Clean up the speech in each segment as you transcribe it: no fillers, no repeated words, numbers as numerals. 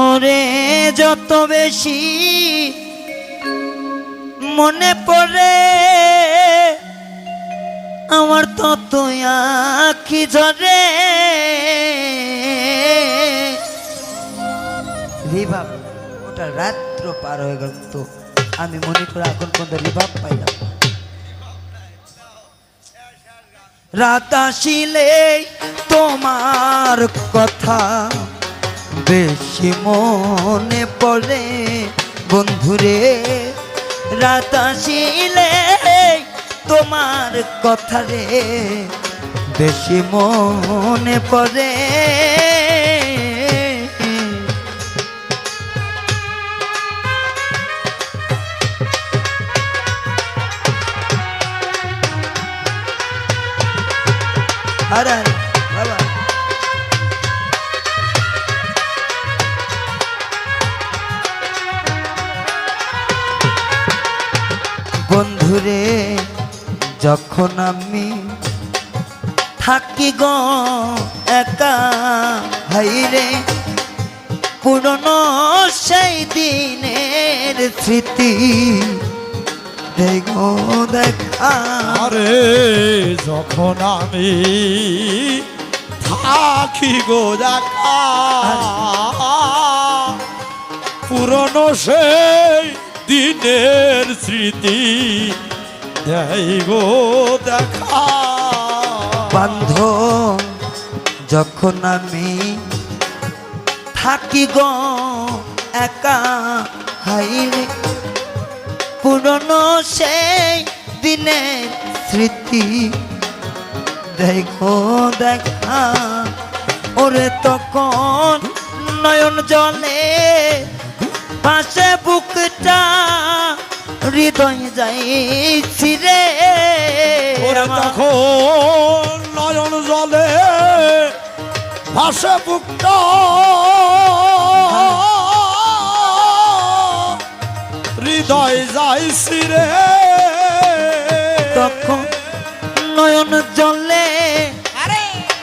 ওরে যত বেশি মনে পড়ে আমার তত আঁখি ঝরে। রিভাব ওটা রাত্র পার হয়ে গেল, তো আমি মনে করে এখন পর্যন্ত রিভাব পাইলাম। রাত আসিলে তোমার কথা বেশি মনে পড়ে বন্ধুরে। রাত আসিলে তোমার কথা রে বেশি মনে পড়ে। আরে বাবা বন্ধুরে যখন আমি থাকি গো একা হাইরে পুরনো সেই দিনের স্মৃতি দেখো দেখা। আরে যখন আমি থাকি গো দেখা পুরনো সেই দিনের স্মৃতি দেই গো দেখা। বান্ধব যখন আমি থাকি গো একা হাইরে পুরনো সেই দিনের স্মৃতি দেখো দেখা। ওরে তখন নয়ন জলে পাশে বুকটা হৃদয় যাই ছিরে। ওরে তখন নয়ন জলে ভাসে বুকটা হৃদয় যাইছি রে। তখন নয়ন জলে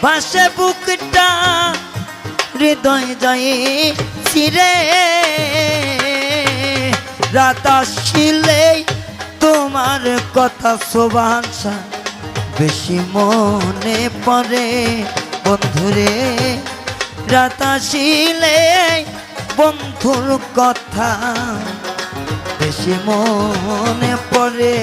ভাসে বুকটা হৃদয় যাই ছিরে। রাত আসিলে তোমার কথা শোভাংশা বেশি মনে পড়ে বন্ধুরে। রাত আসিলে বন্ধুর কথা বেশি মনে পড়ে।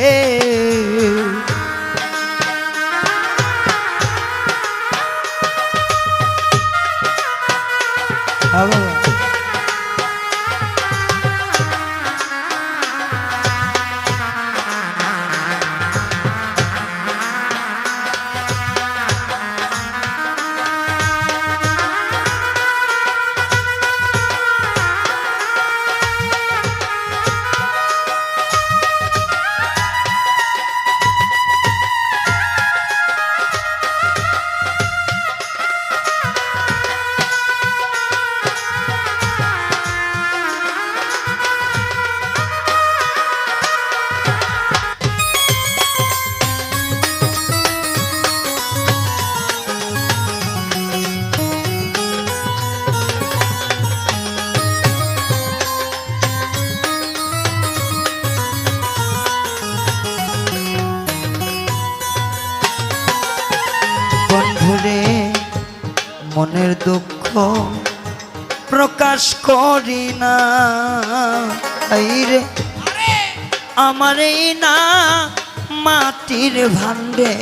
বন্ধুরে মনের দুঃখ প্রকাশ করি না রে আমার এই না মাটির ভাণ্ডে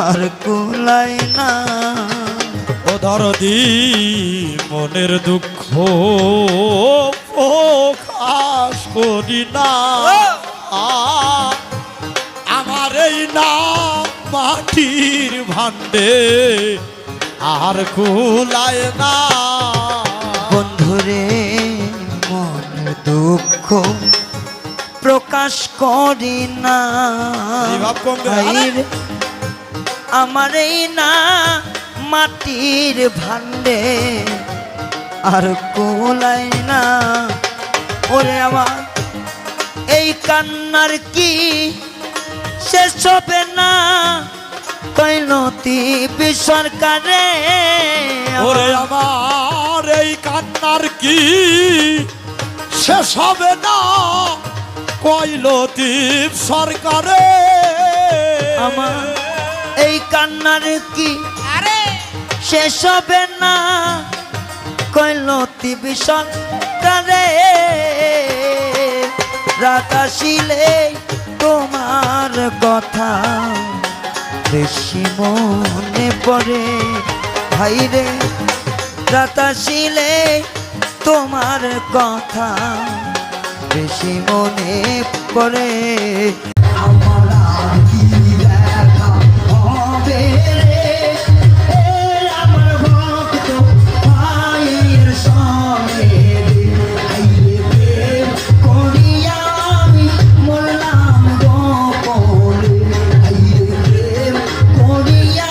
আর কুলাই না। ও দরদি মনের দুঃখ প্রকাশ করি না আমার এই না মাটির ভাণ্ডে আর কুলায় না। বন্ধুরে মনের দুঃখ প্রকাশ করি না আমার এই না মাটির ভাণ্ডে আর কোলাই না। ওরে আমার এই কান্নার কি শেষ হবে না কইনতি সরকারে। ওরে আমার এই কান্নার কি শেষ হবে না কইল দীপ সরকারে আমার এই কান্নার কি শেষ হবে না কইল টিভি সরকারে রাত আসিলে তোমার কথা বেশি মনে পড়ে ভাইরে রাত আসিলে তোমার কথা বেশি মনে পড়ে আমার আর কি দেখা হবে রে আমার ভক্ত ভাইয়ের সঙ্গে আইরে প্রেম করিয়া আমি মরলাম গোপনে আইরে প্রেম করিয়া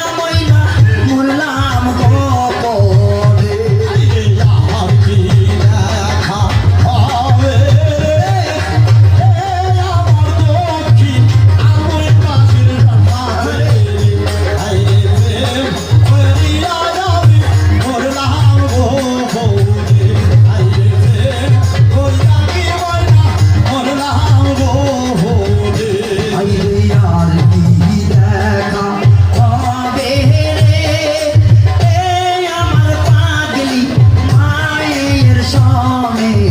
মরলাম গোপনে আর কি দেখা হবে আমার দক্ষিণ আমার কাছের রাতে আইরে করিয়া আমি মরলাম গোপনে আইরে করিয়া কি মরলাম গোপনে আইরে আর কি দেখা হবে রে আমার পাগলি মায়ের সঙ্গে